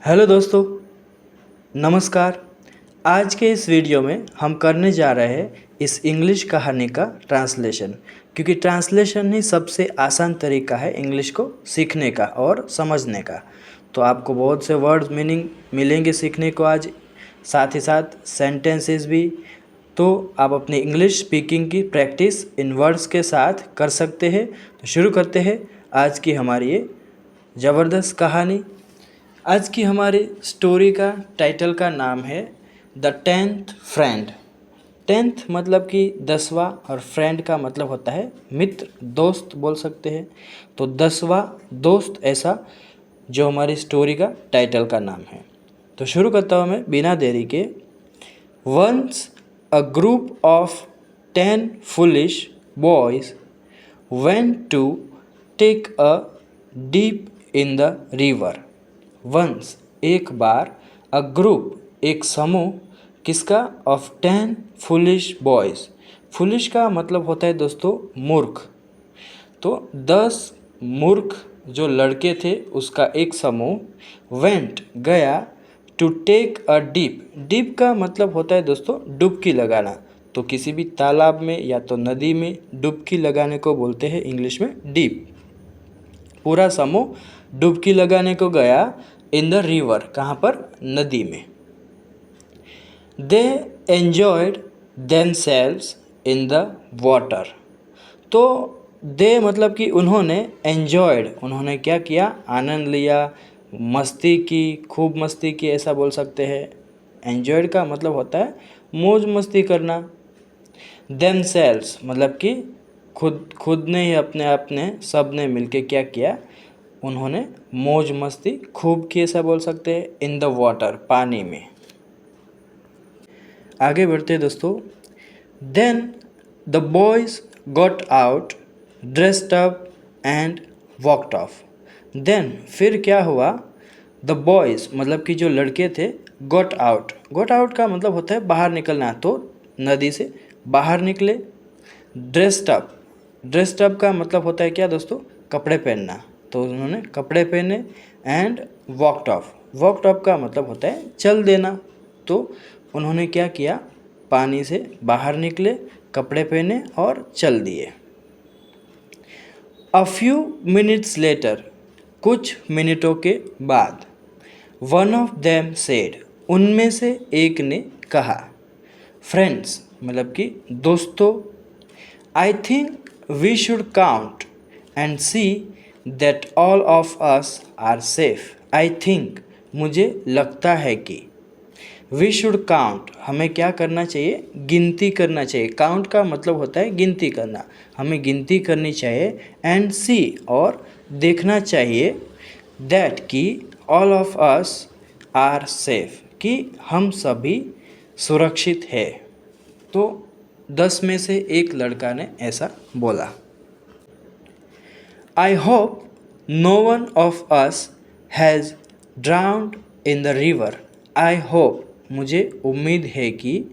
Hello दोस्तों, नमस्कार। आज के इस वीडियो में हम करने जा रहे हैं इस इंग्लिश कहानी का ट्रांसलेशन, क्योंकि ट्रांसलेशन ही सबसे आसान तरीका है इंग्लिश को सीखने का और समझने का। तो आपको बहुत से वर्ड्स मीनिंग मिलेंगे सीखने को आज, साथ ही साथ सेंटेंसेस भी। तो आप अपनी इंग्लिश स्पीकिंग की प्रैक्टिस इन वर्ड्स के साथ कर सकते हैं। तो शुरू करते हैं आज की हमारी ये ज़बरदस्त कहानी। आज की हमारी स्टोरी का टाइटल का नाम है द 10th फ्रेंड। 10th मतलब कि 10वां और फ्रेंड का मतलब होता है मित्र, दोस्त बोल सकते हैं। तो 10वां दोस्त, ऐसा जो हमारी स्टोरी का टाइटल का नाम है। तो शुरू करता हूँ मैं बिना देरी के। Once a group of 10 foolish boys went to take a dip in the river। Once एक बार, अ ग्रुप एक समूह, किसका, ऑफ 10 फुलिश बॉयज़। फुलिश का मतलब होता है दोस्तों मूर्ख। तो 10 मूर्ख जो लड़के थे उसका एक समूह वेंट गया, to take a dip. Dip का मतलब होता है दोस्तों डुबकी लगाना। तो किसी भी तालाब में या तो नदी में डुबकी लगाने को बोलते हैं इंग्लिश में डिप। पूरा समूह डुबकी लगाने को गया इन द रिवर, कहाँ पर, नदी में। They enjoyed themselves in the water. तो दे मतलब कि उन्होंने, एन्जॉयड उन्होंने क्या किया, आनंद लिया, मस्ती की, खूब मस्ती की, ऐसा बोल सकते हैं। एन्जॉयड का मतलब होता है मौज मस्ती करना। देमसेल्व्स मतलब कि खुद ने ही अपने सब ने मिलके क्या किया, उन्होंने मौज मस्ती खूब की, ऐसा बोल सकते हैं। इन द वाटर, पानी में। आगे बढ़ते दोस्तों। Then the boys got out, dressed up and walked off. Then फिर क्या हुआ, द बॉयज़ मतलब कि जो लड़के थे, गॉट आउट। गॉट आउट का मतलब होता है बाहर निकलना। तो नदी से बाहर निकले। ड्रेस्ड अप, ड्रेस्ड अप का मतलब होता है क्या दोस्तों, कपड़े पहनना। तो उन्होंने कपड़े पहने। And walked of, walked off का मतलब होता है चल देना। तो उन्होंने क्या किया, पानी से बाहर निकले, कपड़े पहने और चल दिए। अ फ्यू मिनट्स लेटर, कुछ मिनटों के बाद, वन ऑफ देम सेड, उनमें से एक ने कहा, फ्रेंड्स मतलब कि दोस्तों, I think we should count and see that all of us are safe. I think मुझे लगता है कि, वी शुड काउंट हमें क्या करना चाहिए, गिनती करना चाहिए। काउंट का मतलब होता है गिनती करना, हमें गिनती करनी चाहिए। एंड सी और देखना चाहिए, दैट कि all of us are safe, कि हम सभी सुरक्षित है। तो 10 में से एक लड़का ने ऐसा बोला। I hope no one of us has drowned in the river. I hope मुझे उम्मीद है कि,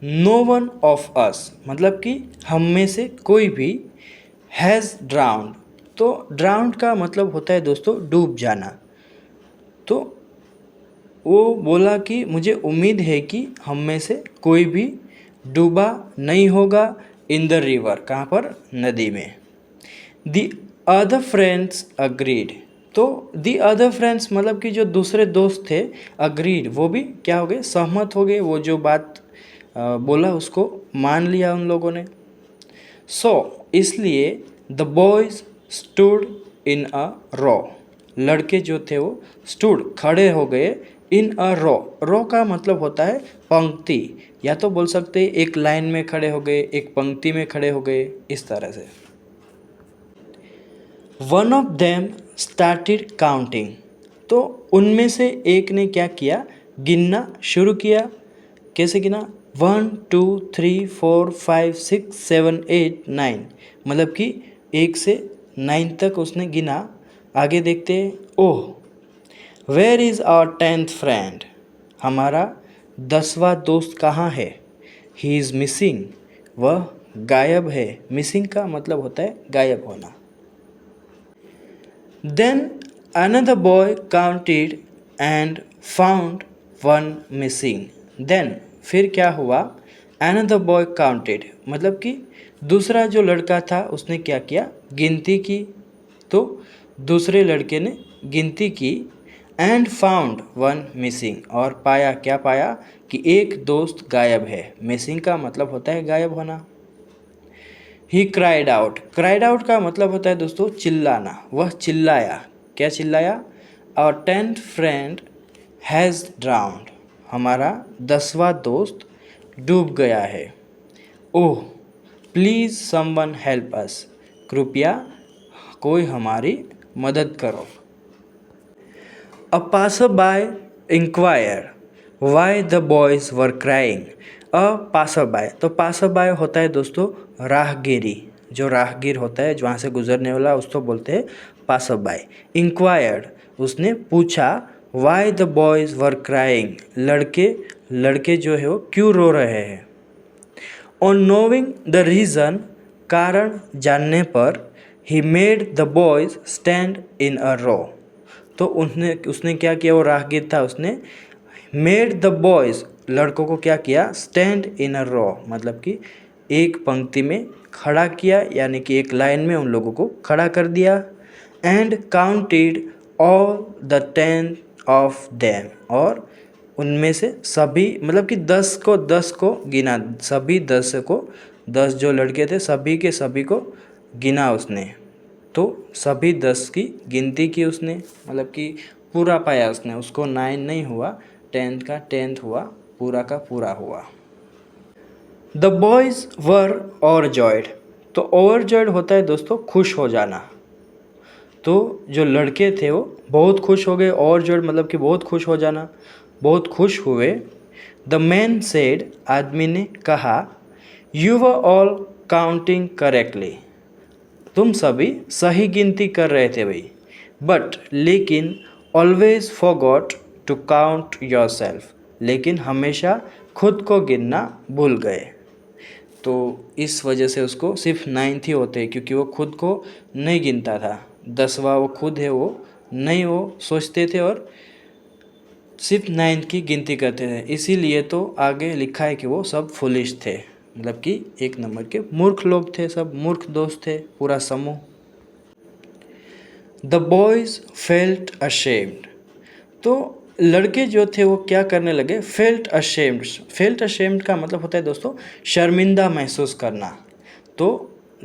नो वन ऑफ अस मतलब कि हम में से कोई भी, हैज़ ड्राउंड। तो ड्राउंड का मतलब होता है दोस्तों डूब जाना। तो वो बोला कि मुझे उम्मीद है कि हम में से कोई भी डूबा नहीं होगा, इन द रिवर, कहाँ पर, नदी में। The other friends agreed. तो दी अदर फ्रेंड्स मतलब कि जो दूसरे दोस्त थे, अग्रीड वो भी क्या हो गए, सहमत हो गए। वो जो बात बोला उसको मान लिया उन लोगों ने। सो इसलिए the boys stood in a रो, लड़के जो थे वो स्टूड खड़े हो गए, इन अ रो। रो का मतलब होता है पंक्ति, या तो बोल सकते हैं एक लाइन में खड़े हो गए, एक पंक्ति में खड़े हो गए, इस तरह से। One of them started counting. तो उनमें से एक ने क्या किया, गिनना शुरू किया। कैसे गिना, 1 2 3 4 5 6 7 8 9, मतलब कि 1 से 9 तक उसने गिना। आगे देखते हैं। Oh where is our 10th friend, हमारा 10वां दोस्त कहाँ है। ही इज़ मिसिंग, वह गायब है। मिसिंग का मतलब होता है गायब होना। Then another boy counted and found one missing. Then फिर क्या हुआ, अनदर बॉय काउंटेड, मतलब कि दूसरा जो लड़का था उसने क्या किया, गिनती की। तो दूसरे लड़के ने गिनती की एंड फाउंड वन मिसिंग, और पाया, क्या पाया कि एक दोस्त गायब है। मिसिंग का मतलब होता है गायब होना। He cried out, cried out का मतलब होता है दोस्तों चिल्लाना। वह चिल्लाया, क्या चिल्लाया, our 10th friend has drowned, हमारा 10वां दोस्त डूब गया है। Oh please someone help us, कृपया कोई हमारी मदद करो। A passer by inquire why the boys were crying. A passer by, तो पासर बाय होता है दोस्तों राहगीरी, जो राहगीर होता है, जो वहाँ से गुजरने वाला, उसको बोलते हैं पासर बाय। इंक्वायर्ड, उसने पूछा, Y the boys were crying, लड़के जो है वो क्यों रो रहे हैं। ऑन नोविंग द रीज़न, कारण जानने पर, he made the boys stand in a row, तो उसने क्या किया, वो राहगीर था, उसने मेड द बॉयज़, लड़कों को क्या किया, स्टैंड इन अ रो, मतलब कि एक पंक्ति में खड़ा किया, यानी कि एक लाइन में उन लोगों को खड़ा कर दिया। And counted all the 10 of them, और उनमें से सभी, मतलब कि 10 को गिना, सभी 10 जो लड़के थे सभी के सभी को गिना उसने। तो सभी 10 की गिनती की उसने, मतलब कि पूरा पाया उसने, उसको 9 नहीं हुआ, 10th का 10th हुआ, पूरा का पूरा हुआ। द बॉयज़ वर ओवरजॉयड, तो ओवरजॉयड होता है दोस्तों खुश हो जाना। तो जो लड़के थे वो बहुत खुश हो गए, ओवरजॉयड मतलब कि बहुत खुश हो जाना, बहुत खुश हुए। द मैन सेड, आदमी ने कहा, you were all counting correctly, तुम सभी सही गिनती कर रहे थे भाई, बट लेकिन always forgot to count yourself, लेकिन हमेशा खुद को गिनना भूल गए। तो इस वजह से उसको सिर्फ 9th ही होते, क्योंकि वो खुद को नहीं गिनता था। 10वां वो खुद है, वो नहीं, वो सोचते थे और सिर्फ 9th की गिनती करते थे। इसीलिए तो आगे लिखा है कि वो सब फुलिश थे, मतलब कि 1 नंबर के मूर्ख लोग थे, सब मूर्ख दोस्त थे, पूरा समूह। द बॉयज़ फेल्ट अशेम्ड, तो लड़के जो थे वो क्या करने लगे, फेल्ट अशेम्ड। फेल्ट अशेम्ड का मतलब होता है दोस्तों शर्मिंदा महसूस करना। तो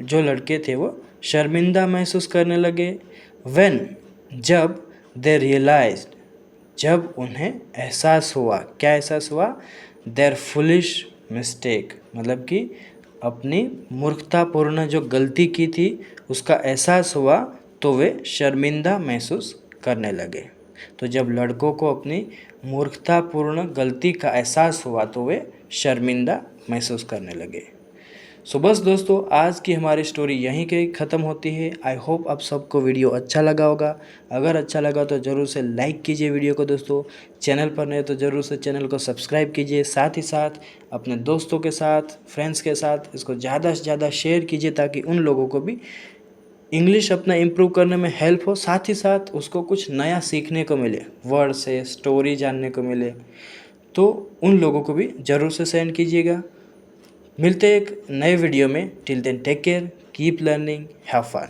जो लड़के थे वो शर्मिंदा महसूस करने लगे। व्हेन, जब, दे रियलाइज्ड, जब उन्हें एहसास हुआ, क्या एहसास हुआ, देयर फुलिश मिस्टेक, मतलब कि अपनी मूर्खतापूर्ण जो गलती की थी उसका एहसास हुआ, तो वे शर्मिंदा महसूस करने लगे। तो जब लड़कों को अपनी मूर्खतापूर्ण गलती का एहसास हुआ तो वे शर्मिंदा महसूस करने लगे। सो बस दोस्तों, आज की हमारी स्टोरी यहीं के ख़त्म होती है। आई होप आप सबको वीडियो अच्छा लगा होगा। अगर अच्छा लगा तो ज़रूर से लाइक कीजिए वीडियो को दोस्तों। चैनल पर नए तो ज़रूर से चैनल को सब्सक्राइब कीजिए। साथ ही साथ अपने दोस्तों के साथ, फ्रेंड्स के साथ इसको ज़्यादा से ज़्यादा शेयर कीजिए, ताकि उन लोगों को भी इंग्लिश अपना इम्प्रूव करने में हेल्प हो, साथ ही साथ उसको कुछ नया सीखने को मिले, वर्ड से स्टोरी जानने को मिले। तो उन लोगों को भी ज़रूर से सेंड कीजिएगा। मिलते हैं एक नए वीडियो में। Till then take care, keep learning, have fun.